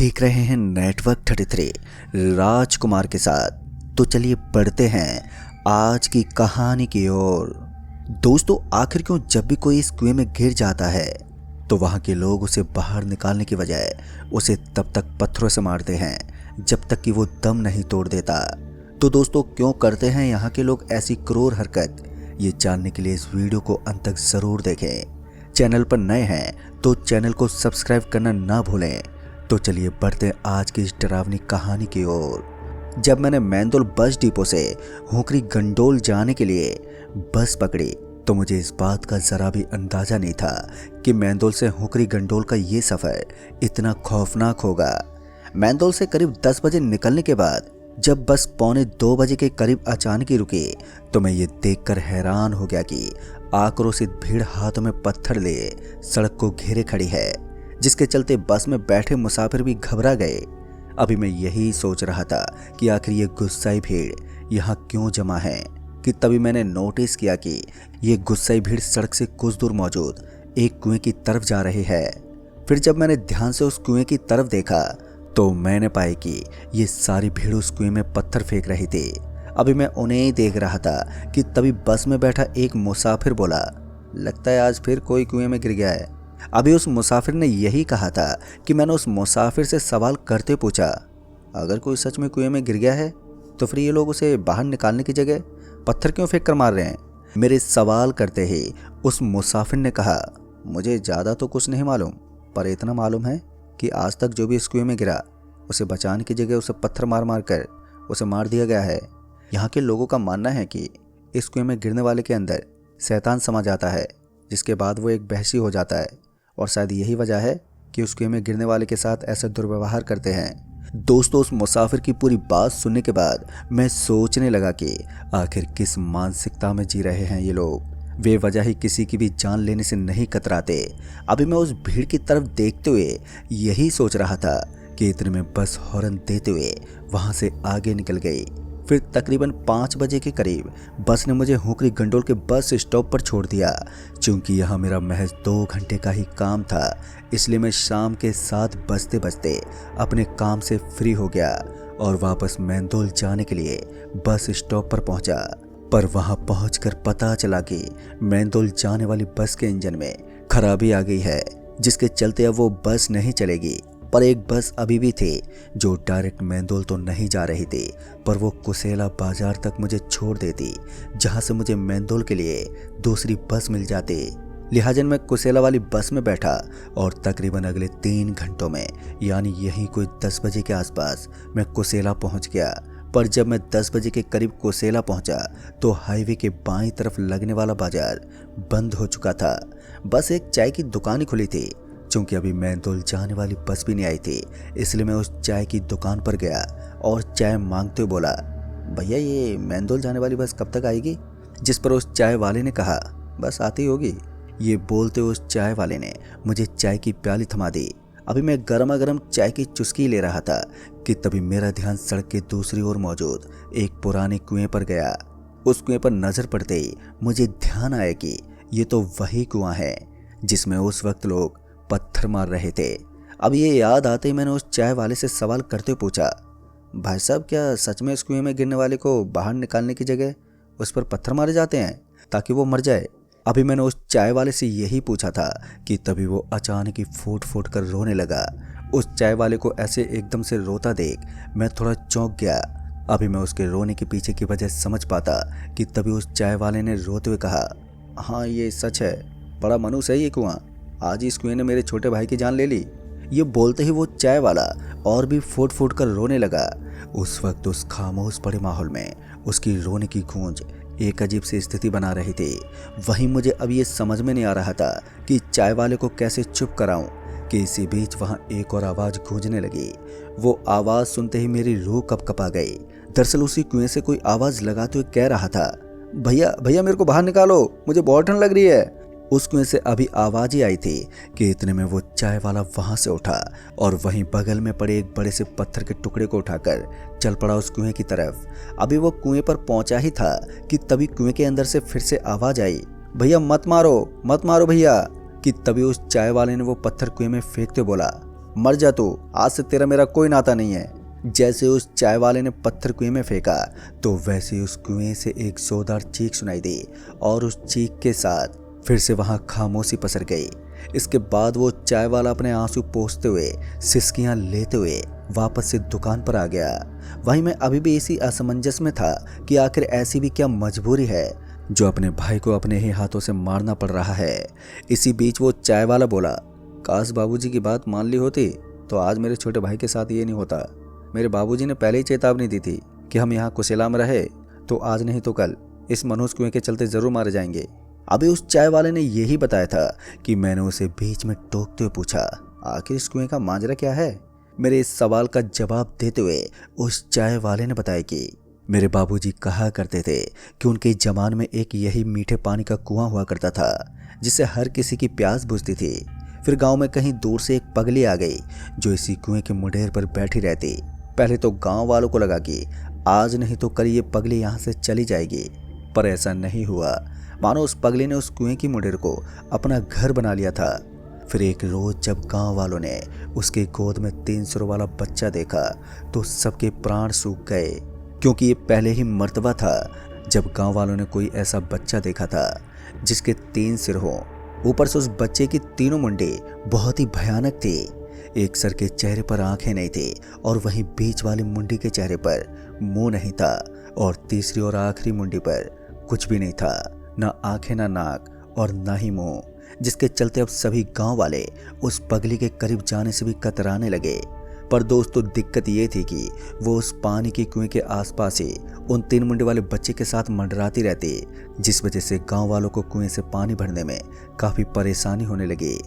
देख रहे हैं नेटवर्क 33 राजकुमार के साथ। तो चलिए बढ़ते हैं आज की कहानी की ओर। दोस्तों, आखिर क्यों जब भी कोई इस कुएं में गिर जाता है तो वहां के लोग उसे बाहर निकालने की बजाय उसे तब तक पत्थरों से मारते हैं जब तक कि वो दम नहीं तोड़ देता। तो दोस्तों, क्यों करते हैं यहाँ के लोग ऐसी क्रूर हरकत, ये जानने के लिए इस वीडियो को अंत तक जरूर देखें। चैनल पर नए हैं तो चैनल को सब्सक्राइब करना ना भूलें। तो चलिए बढ़ते हैं आज की इस डरावनी कहानी की ओर। जब मैंने मैंदोल बस डिपो से हुकरी गंडोल जाने के लिए बस पकड़ी तो मुझे इस बात का जरा भी अंदाजा नहीं था कि मैंदोल से हुकरी गंडोल का ये सफर इतना खौफनाक होगा। मैंदोल से करीब 10 बजे निकलने के बाद जब बस 1:45 बजे के करीब अचानक ही रुकी तो मैं ये देखकर हैरान हो गया कि आक्रोशित भीड़ हाथों में पत्थर लिए सड़क को घेरे खड़ी है, जिसके चलते बस में बैठे मुसाफिर भी घबरा गए। अभी मैं यही सोच रहा था कि आखिर ये गुस्साई भीड़ यहाँ क्यों जमा है कि तभी मैंने नोटिस किया कि ये गुस्साई भीड़ सड़क से कुछ दूर मौजूद एक कुएं की तरफ जा रही है। फिर जब मैंने ध्यान से उस कुएं की तरफ देखा तो मैंने पाया कि ये सारी भीड़ उस कुएं में पत्थर फेंक रही थी। अभी मैं उन्हें ही देख रहा था कि तभी बस में बैठा एक मुसाफिर बोला, लगता है आज फिर कोई कुएं में गिर गया है। अभी उस मुसाफिर ने यही कहा था कि मैंने उस मुसाफिर से सवाल करते पूछा, अगर कोई सच में कुएं में गिर गया है तो फिर ये लोग उसे बाहर निकालने की जगह पत्थर क्यों फेंक कर मार रहे हैं। मेरे सवाल करते ही उस मुसाफिर ने कहा, मुझे ज़्यादा तो कुछ नहीं मालूम, पर इतना मालूम है कि आज तक जो भी इस कुएं में गिरा उसे बचाने की जगह उसे पत्थर मार मार कर उसे मार दिया गया है। यहाँ के लोगों का मानना है कि इस कुएं में गिरने वाले के अंदर शैतान समा जाता है, जिसके बाद वो एक वहशी हो जाता है, और शायद यही वजह है कि उस कुएं में गिरने वाले के साथ ऐसा दुर्व्यवहार करते हैं। दोस्तों, उस मुसाफिर की पूरी बात सुनने के बाद मैं सोचने लगा कि आखिर किस मानसिकता में जी रहे हैं ये लोग। वे वजह ही किसी की भी जान लेने से नहीं कतराते। अभी मैं उस भीड़ की तरफ देखते हुए यही सोच रहा था कि इतने में बस हॉर्न देते हुए वहां से आगे निकल गई। फिर तकरीबन 5 बजे के करीब बस ने मुझे हुकरी गंडोल के बस स्टॉप पर छोड़ दिया। चूंकि यहाँ मेरा महज 2 घंटे का ही काम था, इसलिए मैं शाम के 7 बजते बजते अपने काम से फ्री हो गया और वापस मैंदोल जाने के लिए बस स्टॉप पर पहुंचा। पर वहां पहुंचकर पता चला कि मैंदोल जाने वाली बस के इंजन में खराबी आ गई है, जिसके चलते अब वो बस नहीं चलेगी। पर एक बस अभी भी थी जो डायरेक्ट मैंदोल तो नहीं जा रही थी, पर वो कुसेला बाजार तक मुझे छोड़ देती, जहां से मुझे मैंदोल के लिए दूसरी बस मिल जाती। लिहाजा मैं कुसेला वाली बस में बैठा और तकरीबन अगले 3 घंटों में, यानी यही कोई 10 बजे के आसपास मैं कुसेला पहुंच गया। पर जब मैं 10 बजे के करीब कुसेला पहुंचा तो हाईवे के बाईं तरफ लगने वाला बाजार बंद हो चुका था। बस एक चाय की दुकान ही खुली थी। चूंकि अभी मैंदोल जाने वाली बस भी नहीं आई थी, इसलिए मैं उस चाय की दुकान पर गया और चाय मांगते हुए बोला, भैया ये मैंदोल जाने वाली बस कब तक आएगी? जिस पर उस चाय वाले ने कहा, बस आती होगी। ये बोलते उस चाय वाले ने मुझे चाय की प्याली थमा दी। अभी मैं गर्मा गर्म चाय की चुस्की ले रहा था कि तभी मेरा ध्यान सड़क के दूसरी ओर मौजूद एक पुराने कुएं पर गया। उस कुएं पर नजर पड़ते ही मुझे ध्यान आया कि ये तो वही कुआं है जिसमें उस वक्त लोग पत्थर मार रहे थे। अब ये याद आते ही मैंने उस चाय वाले से सवाल करते पूछा, भाई साहब क्या सच में इस कुएं में गिरने वाले को बाहर निकालने की जगह उस पर पत्थर मारे जाते हैं ताकि वो मर जाए? अभी मैंने उस चाय वाले से यही पूछा था कि तभी वो अचानक ही फूट फूट कर रोने लगा। उस चाय वाले को ऐसे एकदम से रोता देख मैं थोड़ा चौंक गया। अभी मैं उसके रोने के पीछे की वजह समझ पाता कि तभी उस चाय वाले ने रोते हुए कहा, हाँ ये सच है, बड़ा मनुष्य है ये कुआं, आज इस कुएं ने मेरे छोटे भाई की जान ले ली। ये बोलते ही वो चाय वाला और भी फूट फूट कर रोने लगा। उस वक्त उस खामोश पड़े माहौल में उसकी रोने की गूंज एक अजीब सी स्थिति बना रही थी। वहीं मुझे अब ये समझ में नहीं आ रहा था कि चाय वाले को कैसे चुप कराऊं कि इसी बीच वहां एक और आवाज़ गूंजने लगी। वो आवाज़ सुनते ही मेरी रूह कपकपा गई। दरअसल उसी कुएं से कोई आवाज़ लगाते हुए कह रहा था, भैया भैया मेरे को बाहर निकालो, मुझे बहुत ठंड लग रही है। उस कुएं से अभी आवाज ही आई थी कि इतने में वो चाय वाला वहां से उठा और वहीं बगल में पड़े एक बड़े से पत्थर के टुकड़े को उठाकर चल पड़ा उस कुएं की तरफ। अभी वो कुएं पर पहुंचा ही था कि तभी कुएं के अंदर से फिर से आवाज आई, भैया मत मारो भैया। कि तभी उस चाय वाले ने वो पत्थर कुएं में फेंकते बोला, मर जा तू, आज से तेरा मेरा कोई नाता नहीं है। जैसे उस चाय वाले ने पत्थर कुएं में फेंका तो वैसे उस कुएं से एक जोरदार चीख सुनाई दी और उस चीख के साथ फिर से वहां खामोशी पसर गई। इसके बाद वो चाय वाला अपने आंसू पोंछते हुए, सिसकियां लेते हुए वापस से दुकान पर आ गया। वहीं मैं अभी भी इसी असमंजस में था कि आखिर ऐसी भी क्या मजबूरी है जो अपने भाई को अपने ही हाथों से मारना पड़ रहा है। इसी बीच वो चाय वाला बोला, काश बाबूजी की बात मान ली होती तो आज मेरे छोटे भाई के साथ ये नहीं होता। मेरे बाबूजी ने पहले ही चेतावनी दी थी कि हम यहाँ कुशेला में रहे तो आज नहीं तो कल इस मनहूस कुएं के चलते जरूर मारे जाएंगे। अभी उस चाय वाले ने यही बताया था कि मैंने उसे बीच में टोकते हुए पूछा, आखिर इस कुएं का मांजरा क्या है? मेरे इस सवाल का जवाब देते हुए उस चाय वाले ने बताया कि मेरे बाबूजी कहा करते थे कि उनके जमाने में एक यही मीठे पानी का कुआं हुआ करता था जिससे हर किसी की प्यास बुझती थी। फिर गांव में कहीं दूर से एक पगली आ गई जो इसी कुएं के मुंडेर पर बैठी रहती। पहले तो गांव वालों को लगा कि आज नहीं तो कल ये पगली यहाँ से चली जाएगी, पर ऐसा नहीं हुआ। मानो उस पगली ने उस कुएं की मुंडेर को अपना घर बना लिया था। फिर एक रोज जब गांव वालों ने उसके गोद में 3 सिरों वाला बच्चा देखा तो सबके प्राण सूख गए, क्योंकि ये पहले ही मर्तबा था जब गांव वालों ने कोई ऐसा बच्चा देखा था जिसके 3 सिर हों। ऊपर से उस बच्चे की तीनों मुंडी बहुत ही भयानक थी। एक सर के चेहरे पर आंखें नहीं थी और वहीं बीच वाली मुंडी के चेहरे पर मुंह नहीं था और तीसरी और आखिरी मुंडी पर कुछ भी नहीं था, ना आंखें ना नाक और ना ही मुंह, जिसके चलते अब सभी गांव वाले उस पगली के करीब जाने से भी कतराने लगे। पर दोस्तों दिक्कत ये थी कि वो उस पानी के कुएं के आसपास ही उन 3 मुंडे वाले बच्चे के साथ मंडराती रहती, जिस वजह से गांव वालों को कुएं से पानी भरने में काफ़ी परेशानी होने लगी।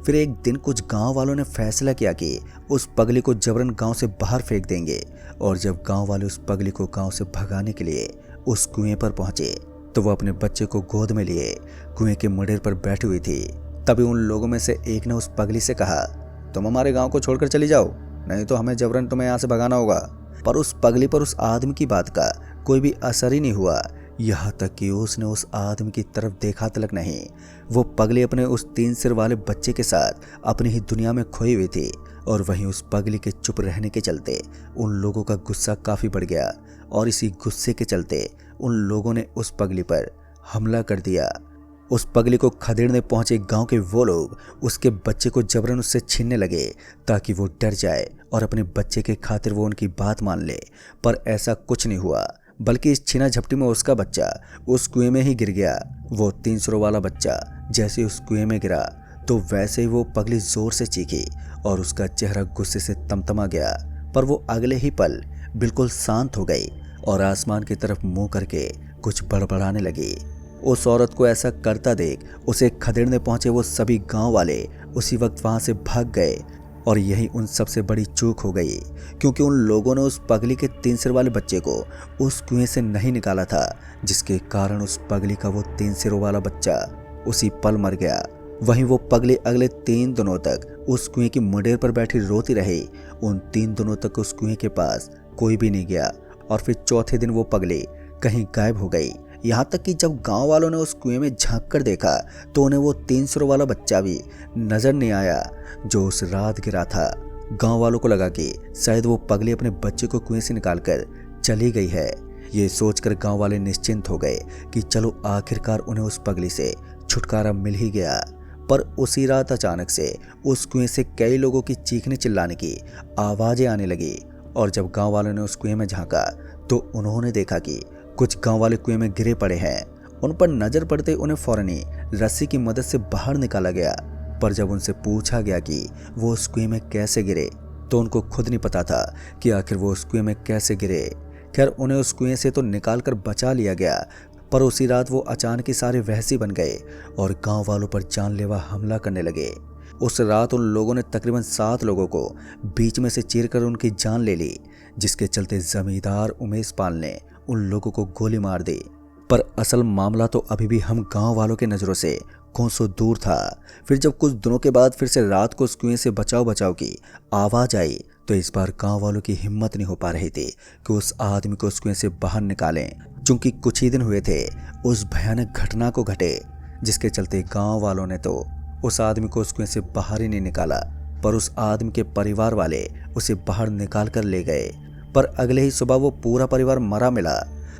फिर एक दिन कुछ गांव वालों ने फैसला किया कि उस पगली को जबरन गांव से बाहर फेंक देंगे। और जब गांव वाले उस पगली को गांव से भगाने के लिए उस कुएं पर पहुंचे तो वो अपने बच्चे को गोद में लिए कुएं के मुंडेर पर बैठी हुई थी। तभी उन लोगों में से एक ने उस पगली से कहा, तुम हमारे गाँव को छोड़कर चली जाओ, नहीं तो हमें जबरन तुम्हें यहाँ से भगाना होगा। पर उस पगली पर उस आदमी की बात का कोई भी असर ही नहीं हुआ, यहाँ तक कि उसने उस आदमी की तरफ देखा तक नहीं। वो पगली अपने उस 3 सिर वाले बच्चे के साथ अपनी ही दुनिया में खोई हुई थी। और वहीं उस पगली के चुप रहने के चलते उन लोगों का गुस्सा काफ़ी बढ़ गया और इसी गुस्से के चलते उन लोगों ने उस पगली पर हमला कर दिया। उस पगली को खदेड़ने पहुंचे गांव के वो लोग उसके बच्चे को जबरन उससे छीनने लगे ताकि वो डर जाए और अपने बच्चे के खातिर वो उनकी बात मान ले। पर ऐसा कुछ नहीं हुआ, बल्कि इस छीना झपटी में उसका बच्चा उस कुएं में ही गिर गया। वो 3 सिरों वाला बच्चा जैसे उस कुएं में गिरा तो वैसे ही वो पगली जोर से चीखी और उसका चेहरा गुस्से से तमतमा गया। पर वो अगले ही पल बिल्कुल शांत हो गई और आसमान की तरफ मुंह करके कुछ बड़बड़ाने लगी। उस औरत को ऐसा करता देख उसे खदेड़ने पहुंचे वो सभी गांव वाले उसी वक्त वहां से भाग गए। और यही उन सबसे बड़ी चूक हो गई, क्योंकि उन लोगों ने उस पगली के 3 सिर वाले बच्चे को उस कुएं से नहीं निकाला था, जिसके कारण उस पगली का वो 3 सिरों वाला बच्चा उसी पल मर गया। वहीं वो पगली अगले 3 दिनों तक उस कुएं की मुंडेर पर बैठी रोती रही। उन 3 दिनों तक उस कुएं के पास कोई भी नहीं गया और फिर चौथे दिन वो पगली कहीं गायब हो गई। यहाँ तक कि जब गांव वालों ने उस कुएं में झांक कर देखा तो उन्हें वो 3 सिरों वाला बच्चा भी नजर नहीं आया जो उस रात गिरा था। गांव वालों को लगा कि शायद वो पगली अपने बच्चे को कुएं से निकालकर चली गई है। ये सोचकर गांव वाले निश्चिंत हो गए कि चलो आखिरकार उन्हें उस पगली से छुटकारा मिल ही गया। पर उसी रात अचानक से उस कुएं से कई लोगों की चीखने चिल्लाने की आवाजें आने लगी। और जब गांव वालों ने उस कुएं में झांका तो उन्होंने देखा कि कुछ गांव वाले कुएं में गिरे पड़े हैं। उन पर नजर पड़ते उन्हें फौरन ही रस्सी की मदद से बाहर निकाला गया। पर जब उनसे पूछा गया कि वो उस कुएं में कैसे गिरे तो उनको खुद नहीं पता था कि आखिर वो उस कुएं में कैसे गिरे। खैर उन्हें उस कुएं से तो निकाल कर बचा लिया गया, पर उसी रात वो अचानक ही सारे वहसी बन गए और गांव वालों पर जानलेवा हमला करने लगे। उस रात उन लोगों ने तकरीबन 7 लोगों को बीच में से चीरकर उनकी जान ले ली, जिसके चलते जमींदार उमेश पाल ने उन लोगों को गोली मार दी। पर असल मामला तो अभी भी हम गांव वालों के नज़रों से कोसों दूर था। फिर जब कुछ दिनों के बाद फिर से रात को उस कुएं से बचाव बचाव की आवाज़ आई तो इस बार गांव वालों की हिम्मत नहीं हो पा रही थी कि उस आदमी को उस कुएं से बाहर निकालें, क्योंकि कुछ ही दिन हुए थे उस भयानक घटना को घटे, जिसके चलते गांव वालों ने तो उस आदमी को उस कुएं से बाहर ही नहीं निकाला। पर उस आदमी के परिवार वाले उसे बाहर निकाल कर ले गए। पर अगले ही सुबह वो पूरा परिवार मरा मिला।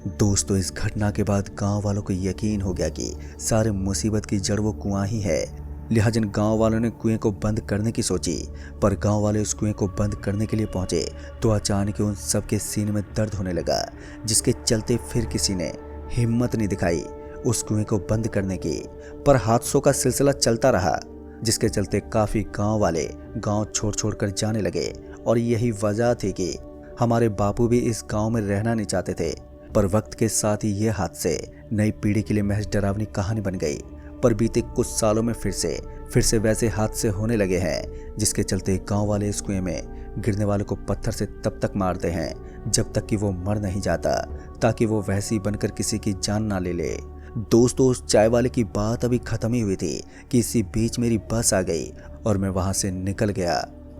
दोस्तों, इस घटना के बाद गांव वालों को यकीन हो गया कि सारे मुसीबत की जड़ वो कुआं ही है। लिहाजा गांव वालों ने कुएं को बंद करने की सोची। पर गांव वाले उस कुएं को बंद करने के लिए पहुंचे तो अचानक उन सबके सीने में दर्द होने लगा, जिसके चलते फिर किसी ने हिम्मत नहीं दिखाई उस कुएं को बंद करने की। पर हादसों का सिलसिला चलता रहा, जिसके चलते काफी गांव वाले गांव छोड़ कर जाने लगे। और यही वजह थी कि हमारे बापू भी इस गांव में रहना नहीं चाहते थे। पर वक्त के साथ ही ये हादसे नई पीढ़ी के लिए महज डरावनी कहानी बन गई। पर बीते कुछ सालों में फिर से वैसे हादसे होने लगे हैं, जिसके चलते गांव वाले इस कुएं में गिरने वाले को पत्थर से तब तक मारते हैं जब तक कि वो मर नहीं जाता, ताकि वो वैसी बनकर किसी की जान ना ले ले। दोस्तों, उस चाय वाले की बात अभी खत्म ही हुई थी कि इसी बीच मेरी बस आ गई और मैं वहां से निकल गया।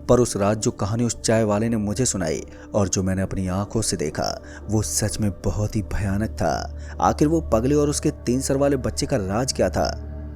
पर उस रात जो कहानी उस चाय वाले ने मुझे सुनाई और जो मैंने अपनी आंखों से देखा, वो सच में बहुत ही भयानक था। आखिर वो पगले और उसके 3 सर वाले बच्चे का राज क्या था?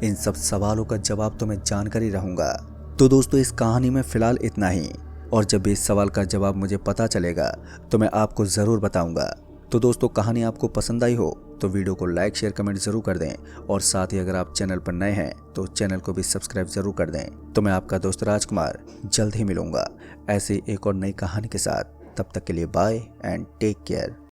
इन सब सवालों का जवाब तो मैं जानकर ही रहूंगा। तो दोस्तों, इस कहानी में फिलहाल इतना ही, और जब भी इस सवाल का जवाब मुझे पता चलेगा तो मैं आपको ज़रूर बताऊंगा। तो दोस्तों, कहानी आपको पसंद आई हो तो वीडियो को लाइक शेयर कमेंट ज़रूर कर दें, और साथ ही अगर आप चैनल पर नए हैं तो चैनल को भी सब्सक्राइब ज़रूर कर दें। तो मैं आपका दोस्त राजकुमार जल्द ही मिलूंगा ऐसे एक और नई कहानी के साथ। तब तक के लिए बाय एंड टेक केयर।